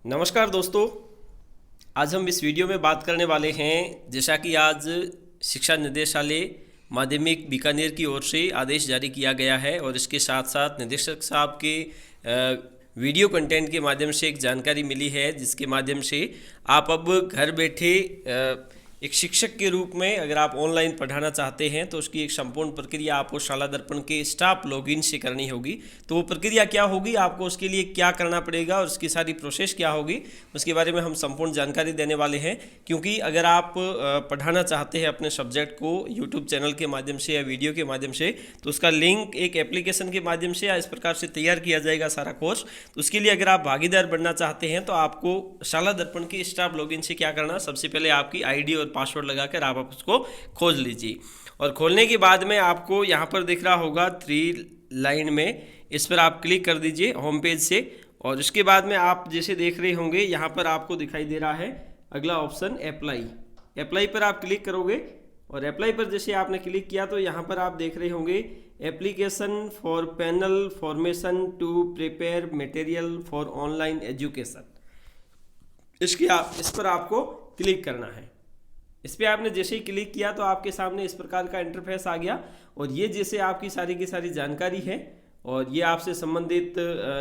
नमस्कार दोस्तों। आज हम इस वीडियो में बात करने वाले हैं, जैसा कि आज शिक्षा निदेशालय माध्यमिक बीकानेर की ओर से आदेश जारी किया गया है और इसके साथ साथ निदेशक साहब के वीडियो कंटेंट के माध्यम से एक जानकारी मिली है, जिसके माध्यम से आप अब घर बैठे एक शिक्षक के रूप में अगर आप ऑनलाइन पढ़ाना चाहते हैं तो उसकी एक संपूर्ण प्रक्रिया आपको शाला दर्पण के स्टाफ लॉगिन से करनी होगी। तो वो प्रक्रिया क्या होगी, आपको उसके लिए क्या करना पड़ेगा और उसकी सारी प्रोसेस क्या होगी, उसके बारे में हम संपूर्ण जानकारी देने वाले हैं। क्योंकि अगर आप पढ़ाना चाहते हैं अपने सब्जेक्ट को यूट्यूब चैनल के माध्यम से या वीडियो के माध्यम से, तो उसका लिंक एक एप्लीकेशन के माध्यम से या इस प्रकार से तैयार किया जाएगा सारा कोर्स। तो उसके लिए अगर आप भागीदार बनना चाहते हैं तो आपको शाला दर्पण के स्टाफ लॉगिन से क्या करना, सबसे पहले आपकी आईडी और पासवर्ड लगाकर आप उसको खोज लीजिए। और खोलने के बाद में आपको यहाँ पर दिख रहा होगा 3 लाइन में, इस पर आप क्लिक कर दीजिए होम पेज से। और उसके बाद में आप जैसे देख रहे होंगे यहाँ पर आपको दिखाई दे रहा है अगला ऑप्शन अप्लाई पर आप क्लिक करोगे। और अप्लाई पर जैसे आपने क्लिक किया तो यहाँ पर आप देख रहे होंगे application for panel formation to prepare material for online education, इस पर आपको क्लिक करना है। इस पर आपने जैसे ही क्लिक किया तो आपके सामने इस प्रकार का इंटरफेस आ गया और ये जैसे आपकी सारी की सारी जानकारी है और ये आपसे संबंधित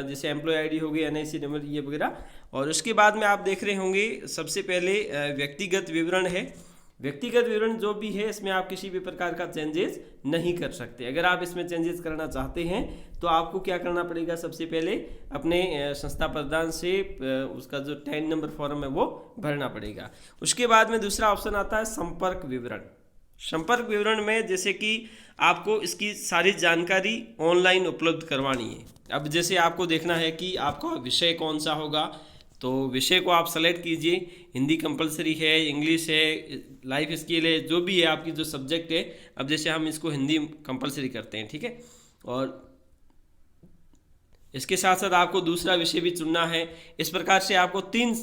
जैसे एम्प्लॉय आईडी हो गई, एनआईसी नंबर ये वगैरह। और उसके बाद में आप देख रहे होंगे सबसे पहले व्यक्तिगत विवरण है। व्यक्तिगत विवरण जो भी है इसमें आप किसी भी प्रकार का चेंजेस नहीं कर सकते। अगर आप इसमें चेंजेस करना चाहते हैं तो आपको क्या करना पड़ेगा, सबसे पहले अपने संस्था प्रधान से उसका जो 10 नंबर फॉर्म है वो भरना पड़ेगा। उसके बाद में दूसरा ऑप्शन आता है संपर्क विवरण। संपर्क विवरण में जैसे कि आपको इसकी सारी जानकारी ऑनलाइन उपलब्ध करवानी है। अब जैसे आपको देखना है कि आपका विषय कौन सा होगा, तो विषय को आप सेलेक्ट कीजिए। हिंदी कंपलसरी है, इंग्लिश है, लाइफ स्किल है, जो भी है आपकी जो सब्जेक्ट है। अब जैसे हम इसको हिंदी कंपलसरी करते हैं, ठीक है। और इसके साथ साथ आपको दूसरा विषय भी चुनना है। इस प्रकार से आपको 3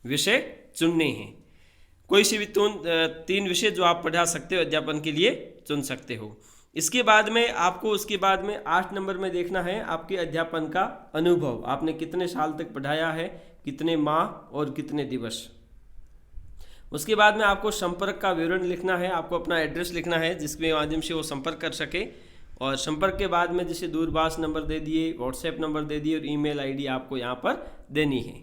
विषय चुनने हैं। कोई से भी 3 विषय जो आप पढ़ा सकते हो, अध्यापन के लिए चुन सकते हो। इसके बाद में आपको उसके बाद में 8 नंबर में देखना है आपके अध्यापन का अनुभव। आपने कितने साल तक पढ़ाया है, कितने माह और कितने दिवस। उसके बाद में आपको संपर्क का विवरण लिखना है। आपको अपना एड्रेस लिखना है जिसके माध्यम से वो संपर्क कर सके। और संपर्क के बाद में जैसे दूरभाष नंबर दे दिए, व्हाट्सएप नंबर दे दिए और ईमेल आईडी आपको यहाँ पर देनी है,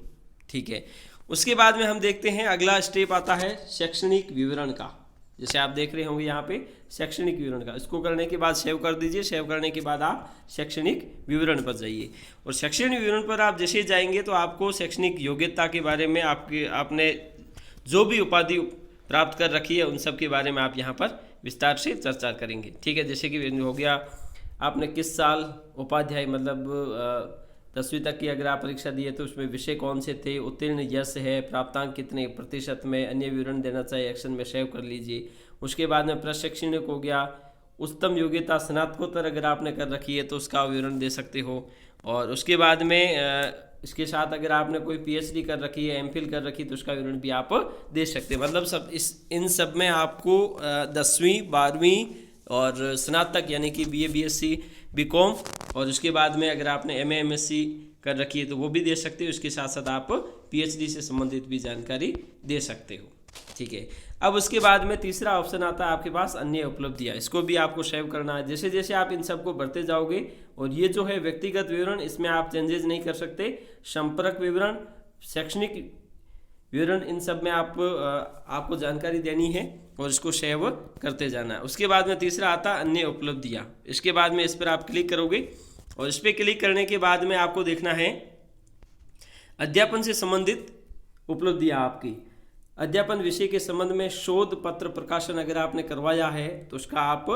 ठीक है। उसके बाद में हम देखते हैं अगला स्टेप आता है शैक्षणिक विवरण का। जैसे आप देख रहे होंगे यहाँ पे शैक्षणिक विवरण का, इसको करने के बाद सेव कर दीजिए। सेव करने के बाद आप शैक्षणिक विवरण पर जाइए। और शैक्षणिक विवरण पर आप जैसे जाएंगे तो आपको शैक्षणिक योग्यता के बारे में आपने जो भी उपाधि प्राप्त कर रखी है उन सब के बारे में आप यहाँ पर विस्तार से चर्चा करेंगे, ठीक है। जैसे कि हो गया आपने किस साल उपाध्याय मतलब 10वीं तक की अगर आप परीक्षा दी है तो उसमें विषय कौन से थे, उत्तीर्ण यश है, प्राप्तांक कितने प्रतिशत में, अन्य विवरण देना चाहिए, एक्शन में सेव कर लीजिए। उसके बाद में प्रशैक्षणिक हो गया, उच्चतम योग्यता स्नातकोत्तर अगर आपने कर रखी है तो उसका विवरण दे सकते हो। और उसके बाद में इसके साथ अगर आपने कोई पीएचडी कर रखी है, एमफिल कर रखी है तो उसका विवरण भी आप दे सकते हैं। मतलब इन सब में आपको 10वीं 12वीं और स्नातक यानी कि बीए बीएससी बीकॉम और उसके बाद में अगर आपने एमए एमएससी कर रखी है तो वो भी दे सकते हो। इसके साथ साथ आप पीएचडी से संबंधित भी जानकारी दे सकते हो, ठीक है। अब उसके बाद में तीसरा ऑप्शन आता है आपके पास अन्य उपलब्धियाँ। इसको भी आपको सेव करना है। जैसे जैसे आप इन सबको बढ़ते जाओगे और ये जो है व्यक्तिगत विवरण, इसमें आप चेंजेस नहीं कर सकते। संपर्क विवरण, शैक्षणिक विवरण, इन सब में आपको जानकारी देनी है और इसको सेव करते जाना है। उसके बाद में तीसरा आता है अन्य उपलब्धियाँ। इसके बाद में इस पर आप क्लिक करोगे और इस पर क्लिक करने के बाद में आपको देखना है अध्यापन से संबंधित उपलब्धियाँ आपकी। अध्यापन विषय के संबंध में शोध पत्र प्रकाशन अगर आपने करवाया है तो उसका आप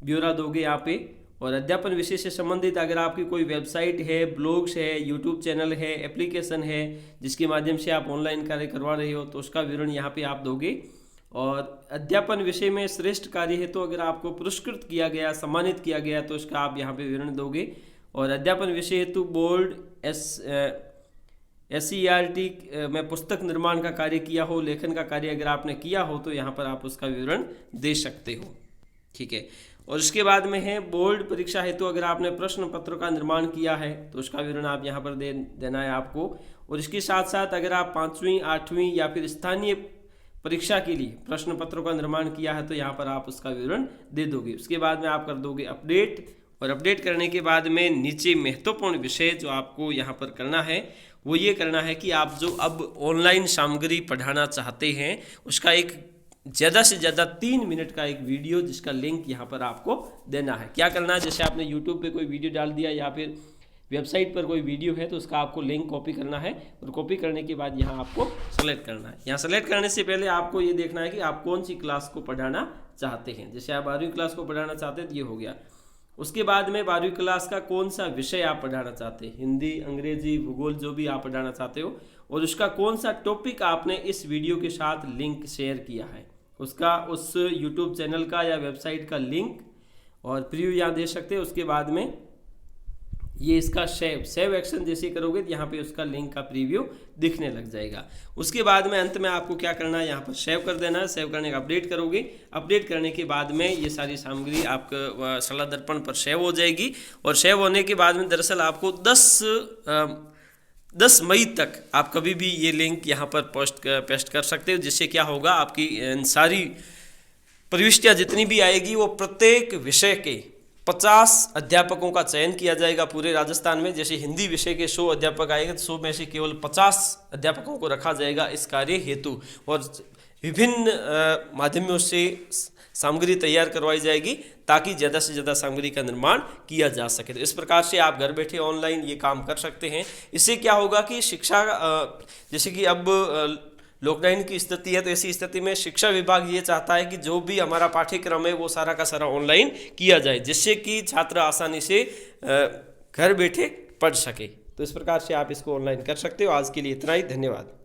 ब्यौरा दोगे यहाँ पे। और अध्यापन विषय से संबंधित अगर आपकी कोई वेबसाइट है, ब्लॉग्स है, यूट्यूब चैनल है, एप्लीकेशन है जिसके माध्यम से आप ऑनलाइन कार्य करवा रहे हो तो उसका विवरण यहाँ पे आप दोगे। और अध्यापन विषय में श्रेष्ठ कार्य है तो अगर आपको पुरस्कृत किया गया, सम्मानित किया गया तो उसका आप यहाँ पे विवरण दोगे। और अध्यापन विषय हेतु बोर्ड SCERT में पुस्तक निर्माण का कार्य किया हो, लेखन का कार्य अगर आपने किया हो तो यहाँ पर आप उसका विवरण दे सकते हो, ठीक है। और इसके बाद में है बोर्ड परीक्षा हेतु अगर आपने प्रश्न पत्र का निर्माण किया है तो उसका विवरण आप यहाँ पर देना है आपको। और इसके साथ साथ अगर आप 5वीं 8वीं या फिर स्थानीय परीक्षा के लिए प्रश्न पत्रों का निर्माण किया है तो यहाँ पर आप उसका विवरण दे दोगे। उसके बाद में आप कर दोगे अपडेट, और अपडेट करने के बाद में नीचे महत्वपूर्ण विषय जो आपको यहाँ पर करना है वो ये करना है कि आप जो अब ऑनलाइन सामग्री पढ़ाना चाहते हैं उसका एक ज़्यादा से ज़्यादा 3 मिनट का एक वीडियो जिसका लिंक यहाँ पर आपको देना है। क्या करना है, जैसे आपने यूट्यूब पे कोई वीडियो डाल दिया या फिर वेबसाइट पर कोई वीडियो है तो उसका आपको लिंक कॉपी करना है, और कॉपी करने के बाद यहाँ आपको सेलेक्ट करना है। यहाँ सेलेक्ट करने से पहले आपको ये देखना है कि आप कौन सी क्लास को पढ़ाना चाहते हैं। जैसे आप 12वीं क्लास को पढ़ाना चाहते हैं तो ये हो गया। उसके बाद में 12वीं क्लास का कौन सा विषय आप पढ़ाना चाहते हैं, हिंदी, अंग्रेजी, भूगोल, जो भी आप पढ़ाना चाहते हो, और उसका कौन सा टॉपिक आपने इस वीडियो के साथ लिंक शेयर किया है, उसका उस यूट्यूब चैनल का या वेबसाइट का लिंक और प्रीव्यू यहाँ दे सकते हैं। उसके बाद में ये इसका सेव एक्शन जैसे करोगे तो यहाँ पे उसका लिंक का प्रीव्यू दिखने लग जाएगा। उसके बाद में अंत में आपको क्या करना है, यहाँ पर सेव कर देना है। सेव करने का अपडेट करोगे, अपडेट करने के बाद में ये सारी सामग्री आपका सलाह दर्पण पर सेव हो जाएगी। और सेव होने के बाद में दरअसल आपको 10 मई तक आप कभी भी ये लिंक यहाँ पर पेस्ट कर सकते हो, जिससे क्या होगा आपकी सारी प्रविष्टियाँ जितनी भी आएगी वो प्रत्येक विषय के 50 अध्यापकों का चयन किया जाएगा पूरे राजस्थान में। जैसे हिंदी विषय के 100 अध्यापक आएंगे तो 100 में से केवल 50 अध्यापकों को रखा जाएगा इस कार्य हेतु, और विभिन्न माध्यमों से सामग्री तैयार करवाई जाएगी ताकि ज़्यादा से ज़्यादा सामग्री का निर्माण किया जा सके। तो इस प्रकार से आप घर बैठे ऑनलाइन ये काम कर सकते हैं। इससे क्या होगा कि शिक्षा, जैसे कि अब लॉकडाउन की स्थिति है तो ऐसी स्थिति में शिक्षा विभाग ये चाहता है कि जो भी हमारा पाठ्यक्रम है वो सारा का सारा ऑनलाइन किया जाए, जिससे कि छात्र आसानी से घर बैठे पढ़ सके। तो इस प्रकार से आप इसको ऑनलाइन कर सकते हो। आज के लिए इतना ही, धन्यवाद।